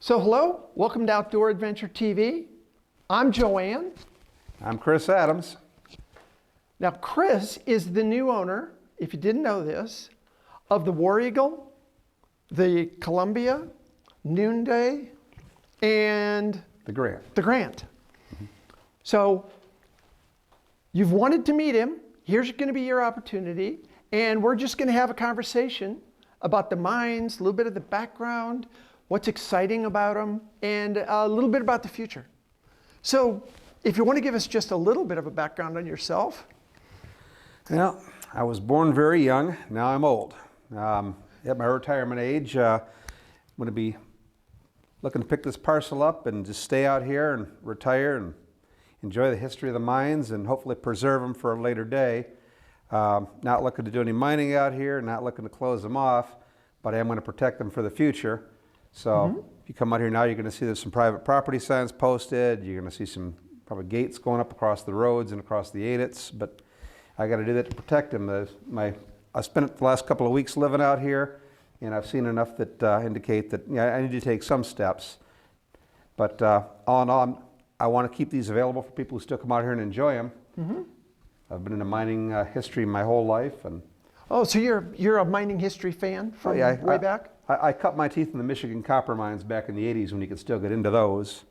So hello, welcome to Outdoor Adventure TV. I'm Joanne. I'm Chris Adams. Now Chris is the new owner, if you didn't know this, of the War Eagle, the Columbia, Noonday, and The Grant. the Grant. So you've wanted to meet him. Here's going to be your opportunity. And we're just going to have a conversation about the mines, a little bit of the background, what's exciting about them, and a little bit about the future. So if you want to give us just a little bit of a background on yourself. Well, I was born very young. Now I'm old. At my retirement age, I'm going to be looking to pick this parcel up and just stay out here and retire and enjoy the history of the mines and hopefully preserve them for a later day. Not looking to do any mining out here, not looking to close them off, but I am going to protect them for the future. So if you come out here now, you're going to see there's some private property signs posted. You're going to see some probably gates going up across the roads and across the 𝐜𝐴𝐴𝐿𝐴, but I got to do that to protect them. I spent the last couple of weeks living out here, and I've seen enough that indicate that I need to take some steps. But all in all, I want to keep these available for people who still come out here and enjoy them. I've been in the mining history my whole life, and Oh, so you're a mining history fan from way back? I cut my teeth in the Michigan copper mines back in the '80s when you could still get into those.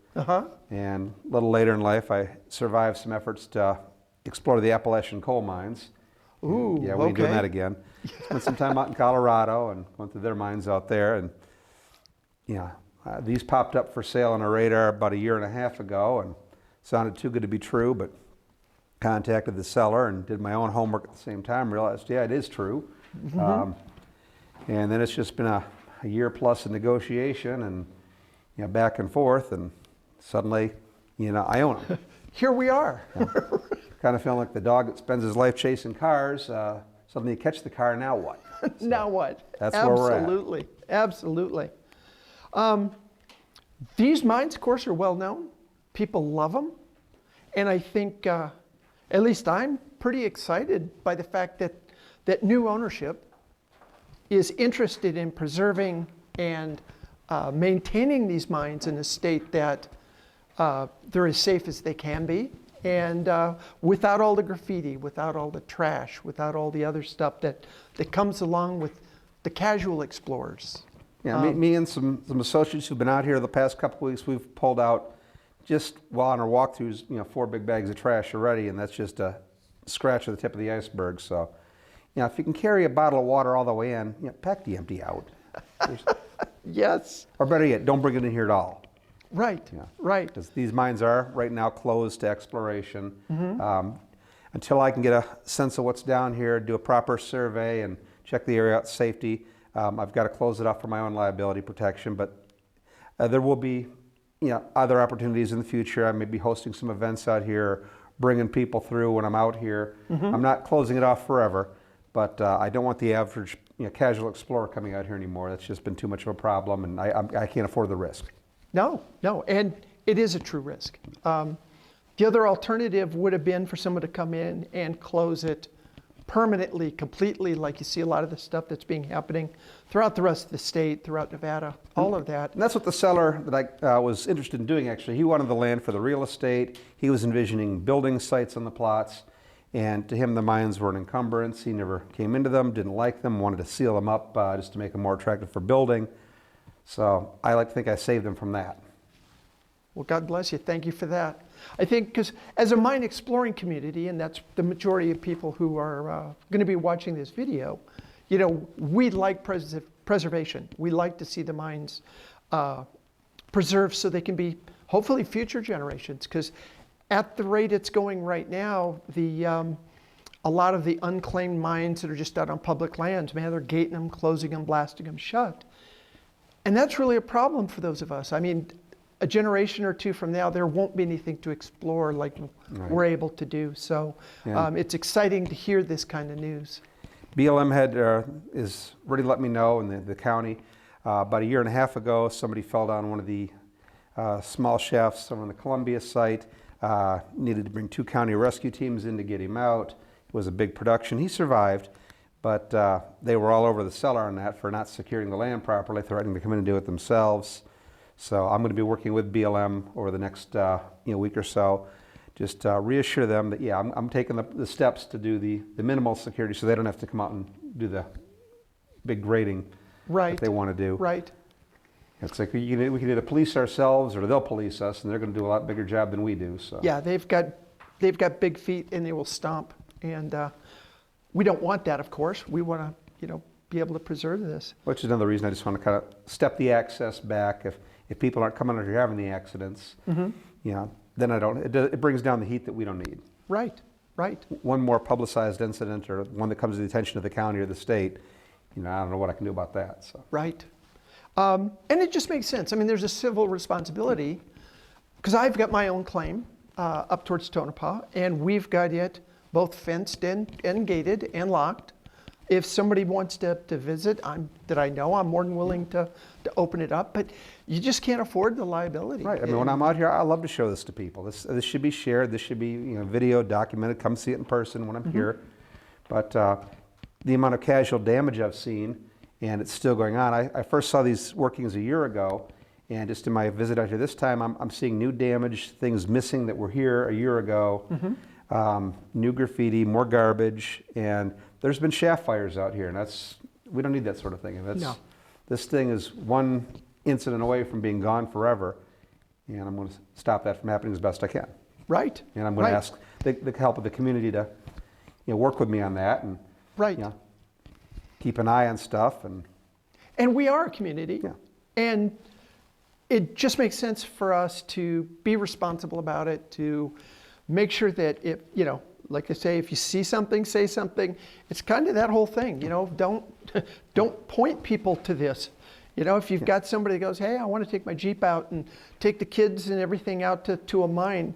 And a little later in life, I survived some efforts to explore the Appalachian coal mines. Ooh, yeah, we ain't doing that again. Spent some time out in Colorado and went through their mines out there. And these popped up for sale on our radar about 1.5 years ago, and sounded too good to be true. But contacted the seller and did my own homework at the same time. Realized, yeah, it is true. And then it's just been a year plus of negotiation and back and forth, and suddenly, I own them. Here we are. Kind of feeling like the dog that spends his life chasing cars. Suddenly you catch the car, now what? So now what? That's where we're at. Absolutely, absolutely. These mines, of course, are well known. People love them. And I think, at least I'm pretty excited by the fact that new ownership is interested in preserving and maintaining these mines in a state that they're as safe as they can be, and without all the graffiti, without all the trash, without all the other stuff that comes along with the casual explorers. Yeah, me and some associates who've been out here the past couple of weeks, we've pulled out, just while on our walkthroughs, 4 big bags of trash already, and that's just a scratch of the tip of the iceberg. So, if you can carry a bottle of water all the way in, pack the empty out. Yes. Or better yet, don't bring it in here at all. Right, right. Because these mines are right now closed to exploration. Until I can get a sense of what's down here, do a proper survey and check the area out safety, I've got to close it off for my own liability protection. But there will be other opportunities in the future. I may be hosting some events out here, bringing people through when I'm out here. I'm not closing it off forever, but I don't want the average casual explorer coming out here anymore. That's just been too much of a problem, and I can't afford the risk. No, and it is a true risk. The other alternative would have been for someone to come in and close it permanently, completely, like you see a lot of the stuff that's happening throughout the rest of the state, throughout Nevada, all of that. And that's what the seller that I was interested in doing, actually. He wanted the land for the real estate. He was envisioning building sites on the plots. And to him, the mines were an encumbrance. He never came into them, didn't like them, wanted to seal them up just to make them more attractive for building. So I like to think I saved him from that. Well, God bless you. Thank you for that. I think because as a mine exploring community, and that's the majority of people who are going to be watching this video, we like preservation. We like to see the mines preserved so they can be hopefully future generations. Because at the rate it's going right now, a lot of the unclaimed mines that are just out on public lands, man, they're gating them, closing them, blasting them shut. And that's really a problem for those of us. I mean, a generation or two from now, there won't be anything to explore like we're able to do. So it's exciting to hear this kind of news. BLM is already let me know in the county. About 1.5 years ago, somebody fell down one of the small shafts on the Columbia site. Needed to bring 2 county rescue teams in to get him out. It was a big production. He survived, but they were all over the seller on that for not securing the land properly, threatening to come in and do it themselves. So I'm going to be working with BLM over the next week or so. Just reassure them that, yeah, I'm taking the steps to do the minimal security so they don't have to come out and do the big grading that they want to do. Right. It's like we can either police ourselves or they'll police us, and they're going to do a lot bigger job than we do. So Yeah, they've got big feet and they will stomp, and we don't want that, of course. We want to, be able to preserve this. which is another reason I just want to kind of step the access back. If people aren't coming out here having the accidents, then it brings down the heat that we don't need. Right. Right. One more publicized incident or one that comes to the attention of the county or the state, I don't know what I can do about that. So. Right. And it just makes sense. I mean, there's a civil responsibility, because I've got my own claim up towards Tonopah, and we've got it both fenced and gated and locked. If somebody wants to visit, that I know, I'm more than willing to open it up, but you just can't afford the liability. Right. I mean, when I'm out here, I love to show this to people. This should be shared. This should be video documented. Come see it in person when I'm here. But the amount of casual damage I've seen, and it's still going on. I first saw these workings a year ago, and just in my visit out here this time, I'm seeing new damage, things missing that were here a year ago, new graffiti, more garbage, and there's been shaft fires out here, and we don't need that sort of thing. No. This thing is one incident away from being gone forever, and I'm going to stop that from happening as best I can. Right. And I'm going to ask the help of the community to work with me on that, and keep an eye on stuff. And we are a community, and it just makes sense for us to be responsible about it, to make sure that if, like I say, if you see something, say something. It's kind of that whole thing, don't point people to this. If you've got somebody that goes, hey, I want to take my Jeep out and take the kids and everything out to a mine,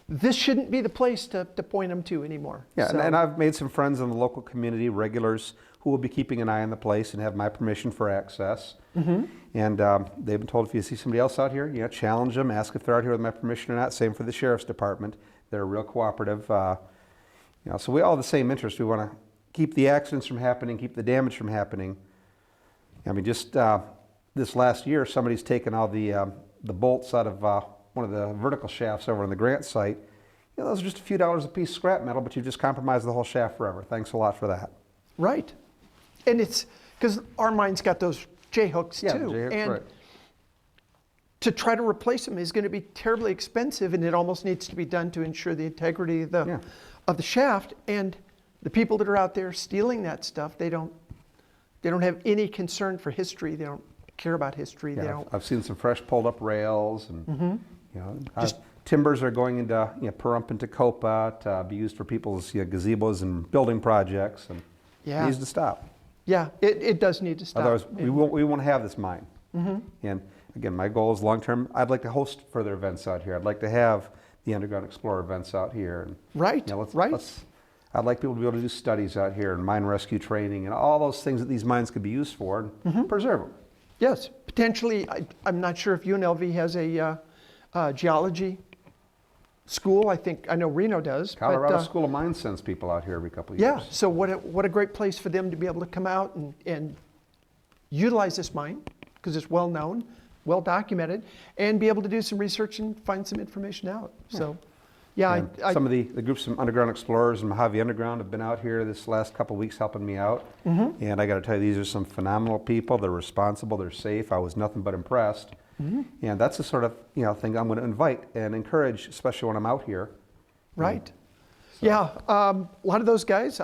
this shouldn't be the place to point them to anymore. Yeah, so. and I've made some friends in the local community, regulars, who will be keeping an eye on the place and have my permission for access. And they've been told if you see somebody else out here, challenge them, ask if they're out here with my permission or not. Same for the sheriff's department. They're real cooperative. So we all have the same interest. We want to keep the accidents from happening, keep the damage from happening. I mean, just this last year, somebody's taken all the bolts out of one of the vertical shafts over on the Grant site. Those are just a few dollars a piece scrap metal, but you just compromised the whole shaft forever. Thanks a lot for that. Right. And it's because our mine's got those J-hooks too. J-hooks, and right. To try to replace them is going to be terribly expensive, and it almost needs to be done to ensure the integrity of the shaft. And the people that are out there stealing that stuff, they don't have any concern for history. They don't care about history. Yeah, they don't. I've seen some fresh pulled up rails, and timbers are going into Pahrump and Tecopa to be used for people's gazebos and building projects, and it needs to stop. Yeah, it does need to stop. Otherwise, we won't have this mine. And again, my goal is long term. I'd like to host further events out here. I'd like to have the Underground Explorer events out here. And, right. I'd like people to be able to do studies out here and mine rescue training and all those things that these mines could be used for, and preserve them. Yes, potentially. I'm not sure if UNLV has a geology school. I know Reno does. Colorado School of Mines sends people out here every couple of years. Yeah, so what a great place for them to be able to come out and utilize this mine, because it's well known, well documented, and be able to do some research and find some information out. So, some of the groups from Underground Explorers and Mojave Underground have been out here this last couple of weeks helping me out. And I got to tell you, these are some phenomenal people. They're responsible. They're safe. I was nothing but impressed. And that's the sort of thing I'm going to invite and encourage, especially when I'm out here. Right. So. A lot of those guys,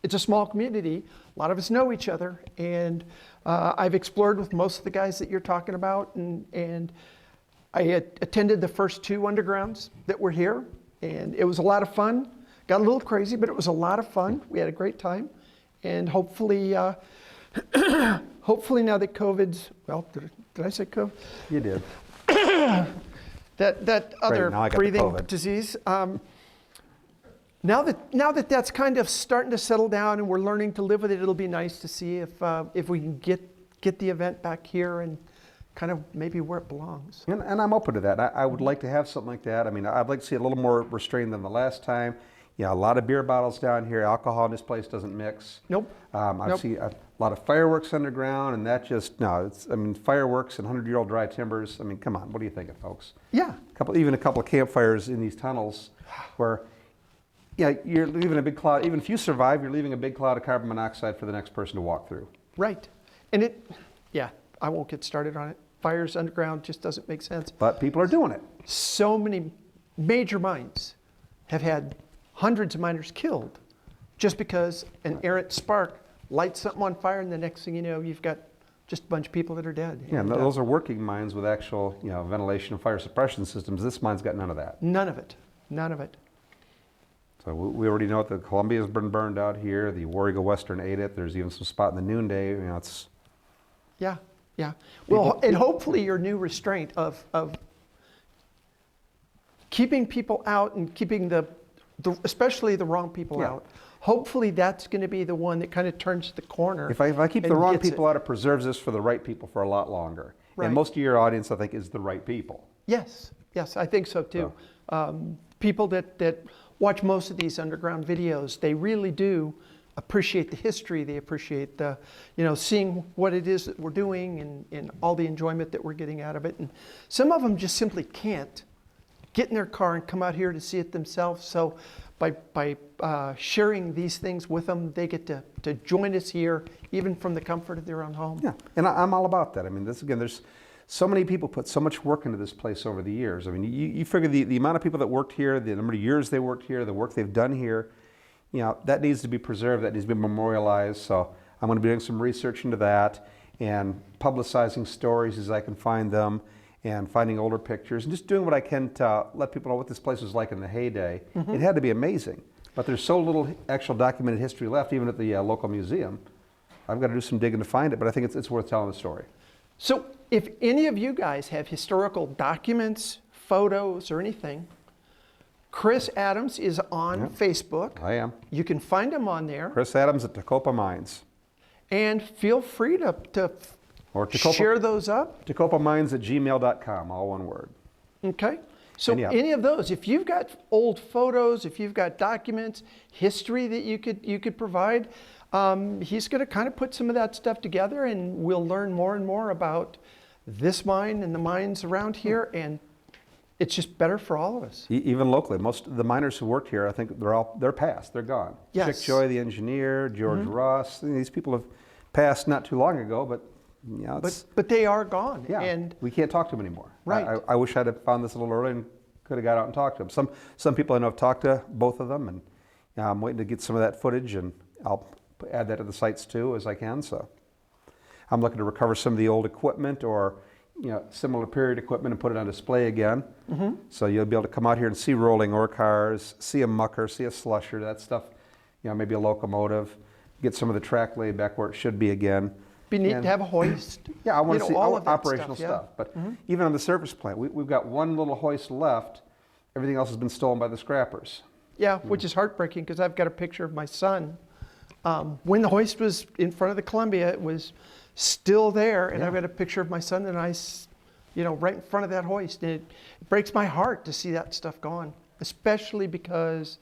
it's a small community. A lot of us know each other, and I've explored with most of the guys that you're talking about, and I attended the first 2 undergrounds that were here, and it was a lot of fun. Got a little crazy, but it was a lot of fun. We had a great time, and hopefully, hopefully now that COVID's, well, did I say COVID? You did. that other breathing disease. Now that that's kind of starting to settle down and we're learning to live with it, it'll be nice to see if we can get the event back here and kind of maybe where it belongs. And I'm open to that. I would like to have something like that. I mean, I'd like to see it a little more restrained than the last time. A lot of beer bottles down here. Alcohol in this place doesn't mix. Nope. I see a lot of fireworks underground, and that just, no, it's, I mean, fireworks and 100-year-old dry timbers. I mean, come on, what are you thinking, folks? Yeah. Even a couple of campfires in these tunnels where, yeah, you're leaving a big cloud. Even if you survive, you're leaving a big cloud of carbon monoxide for the next person to walk through. Right. And yeah, I won't get started on it. Fires underground just doesn't make sense. But people are doing it. So many major mines have had hundreds of miners killed just because an errant spark lights something on fire, and the next thing you know, you've got just a bunch of people that are dead. Yeah, and, those are working mines with actual, ventilation and fire suppression systems. This mine's got none of that. None of it. None of it. So we already know that the Columbia's been burned out here. The Warrego Western ate it. There's even some spot in the Noonday. It's. Yeah, yeah. Well, and hopefully your new restraint of keeping people out and keeping especially the wrong people out. Hopefully that's going to be the one that kind of turns the corner. If I keep the wrong people out, it preserves this for the right people for a lot longer. Right. And most of your audience, I think, is the right people. Yes, yes, I think so too. People that watch most of these underground videos, they really do appreciate the history. They appreciate the, seeing what it is that we're doing and all the enjoyment that we're getting out of it. And some of them just simply can't get in their car and come out here to see it themselves. So by sharing these things with them, they get to join us here, even from the comfort of their own home. Yeah, and I'm all about that. I mean, there's so many people put so much work into this place over the years. I mean, you figure the amount of people that worked here, the number of years they worked here, the work they've done here, that needs to be preserved, that needs to be memorialized. So I'm going to be doing some research into that and publicizing stories as I can find them, and finding older pictures, and just doing what I can to let people know what this place was like in the heyday. It had to be amazing, but there's so little actual documented history left, even at the local museum. I've got to do some digging to find it, but I think it's worth telling the story. So if any of you guys have historical documents, photos, or anything, Chris Adams is on Facebook. I am. You can find him on there. Chris Adams at Tecopa Mines. And feel free to or Tecopa, share those up. TecopaMines@gmail.com, all one word. Okay. So any of those, if you've got old photos, if you've got documents, history that you could provide, he's going to kind of put some of that stuff together, and we'll learn more and more about this mine and the mines around here, and it's just better for all of us. Even locally, most of the miners who worked here, I think they're past, they're gone. Yes. 𝐡𝐞𝐥𝐩, the engineer, George Ross, these people have passed not too long ago, but but they are gone. Yeah, and we can't talk to them anymore. Right. I wish I'd have found this a little earlier and could have got out and talked to them. Some people I know have talked to both of them, and I'm waiting to get some of that footage, and I'll add that to the sites too as I can. So I'm looking to recover some of the old equipment or similar period equipment and put it on display again. So you'll be able to come out here and see rolling ore cars, see a mucker, see a slusher, that stuff. Maybe a locomotive. Get some of the track laid back where it should be again. Be neat to have a hoist. Yeah, I want to see all of that operational stuff. But even on the surface plant, we've got one little hoist left. Everything else has been stolen by the scrappers. Yeah, which is heartbreaking, because I've got a picture of my son. When the hoist was in front of the Columbia, it was still there, and I've got a picture of my son and I, right in front of that hoist. And it breaks my heart to see that stuff gone, especially because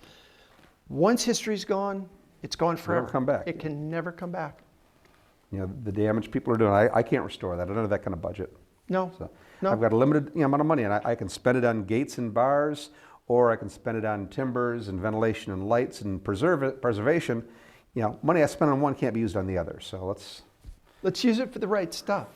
once history's gone, it's gone forever. Never come back. It can never come back. The damage people are doing, I can't restore that. I don't have that kind of budget. No. So No. I've got a limited amount of money, and I can spend it on gates and bars, or I can spend it on timbers and ventilation and lights and preservation. Money I spend on one can't be used on the other. So let's use it for the right stuff.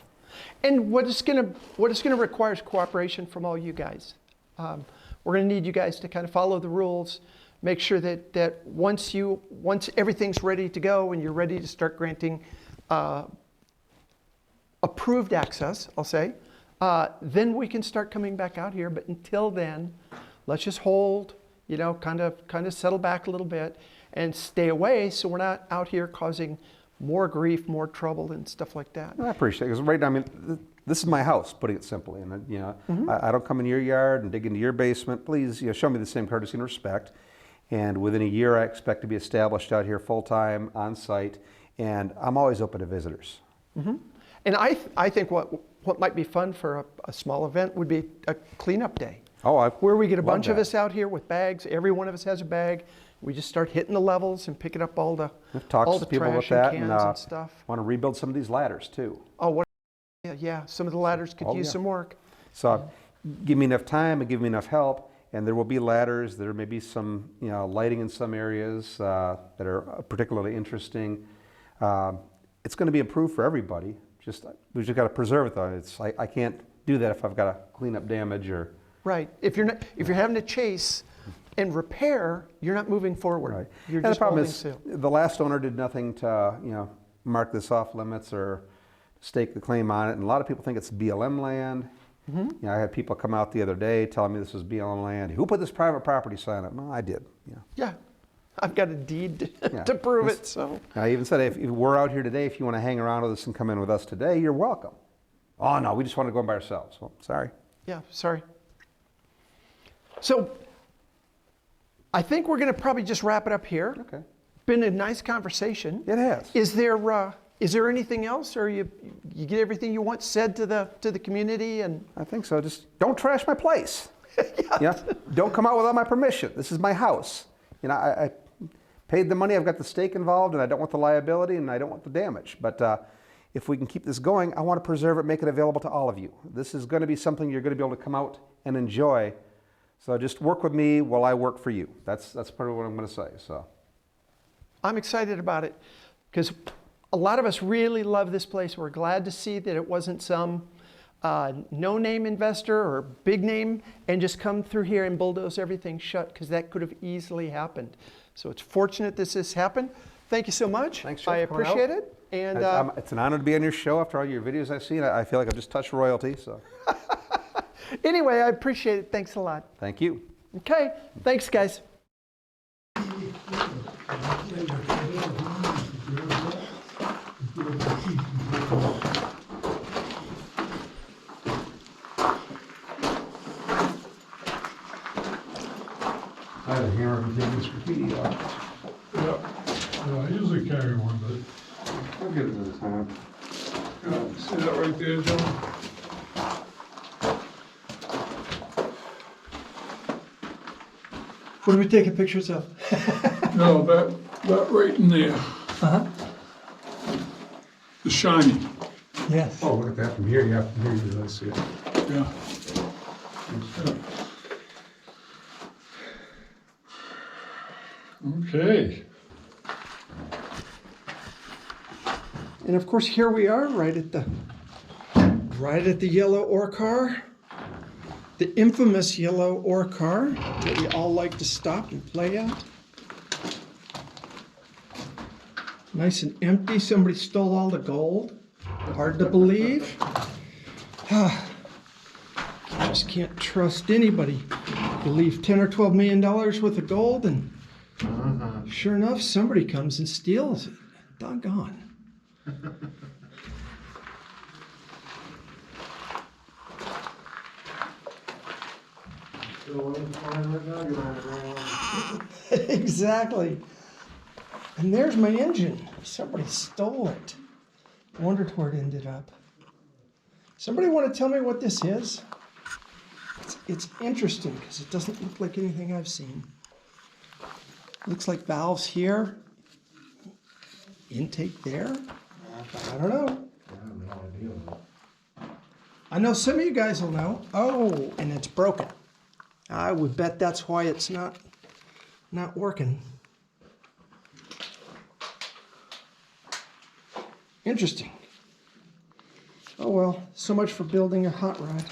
And what it's going to require is cooperation from all you guys. We're going to need you guys to kind of follow the rules. Make sure that once everything's ready to go and you're ready to start granting approved access, I'll say, then we can start coming back out here. But until then, let's just hold, kind of settle back a little bit and stay away, so we're not out here causing more grief, more trouble, and stuff like that. I appreciate it, because right now, this is my house, putting it simply, and I don't come in your yard and dig into your basement. Please, show me the same courtesy and respect. And within a year, I expect to be established out here full-time, on-site, and I'm always open to visitors. And I think what might be fun for a small event would be a cleanup day. Oh, where we get a bunch that. of us out here with bags. Every one of us has a bag. We just start hitting the levels and picking up all the I've talked all to the people about trash that, and and cans and stuff. want to rebuild some of these ladders too. Oh, what? Yeah. Some of the ladders could use some work. So give me enough time and give me enough help, and there will be ladders. There may be some, lighting in some areas that are particularly interesting. It's going to be improved for everybody. We just got to preserve it though. I can't do that if I've got to clean up damage or. Right. If you're having to chase and repair, you're not moving forward. Right. You're And just the problem holding is, still. the last owner did nothing to, mark this off limits or stake the claim on it. And a lot of people think it's BLM land. I had people come out the other day telling me this was BLM land. Who put this private property sign up? No, I did. Yeah. I've got a deed to prove it. So I even said, if we're out here today, if you want to hang around with us and come in with us today, you're welcome. Oh no, we just want to go in by ourselves. Well, sorry. Yeah, sorry. So I think we're going to probably just wrap it up here. Okay. Been a nice conversation. It has. Is there anything else, or you get everything you want said to the community? And I think so. Just don't trash my place. Don't come out without my permission. This is my house. I paid the money. I've got the stake involved, and I don't want the liability, and I don't want the damage. But if we can keep this going, I want to preserve it, make it available to all of you. This is going to be something you're going to be able to come out and enjoy. So just work with me while I work for you. That's part of what I'm going to say. So I'm excited about it because a lot of us really love this place. We're glad to see that it wasn't some no-name investor or big name and just come through here and bulldoze everything shut, because that could have easily happened. So it's fortunate this has happened. Thank you so much. Thanks, Jeff, I for coming appreciate out. it. And it's an honor to be on your show after all your videos I've seen. I feel like I've just touched royalty. So anyway, I appreciate it. Thanks a lot. thank you. Okay, thanks, guys. I had a hammer to take this graffiti off. Yeah, I usually carry one, but I'll give it another time. see that right there, Joe? What are we taking pictures of? No, that right in there, Uh-huh. the shiny, Yes. Oh, look at that from here. Yeah, from here you really see it. yeah. Okay, And of course, here we are, right at the yellow ore car, the infamous yellow ore car that we all like to stop and play at. Nice and empty. Somebody stole all the gold. Hard to believe. Just can't trust anybody. You leave $10 or $12 million worth of gold, and sure enough, somebody comes and steals it. Doggone. Exactly. And there's my engine. Somebody stole it. Wondered where it ended up. Somebody want to tell me what this is? It's interesting because it doesn't look like anything I've seen. Looks like valves here. Intake there. I don't know. I know some of you guys will know. Oh, and it's broken. I would bet that's why it's not working. Interesting. Oh well, so much for building a hot rod.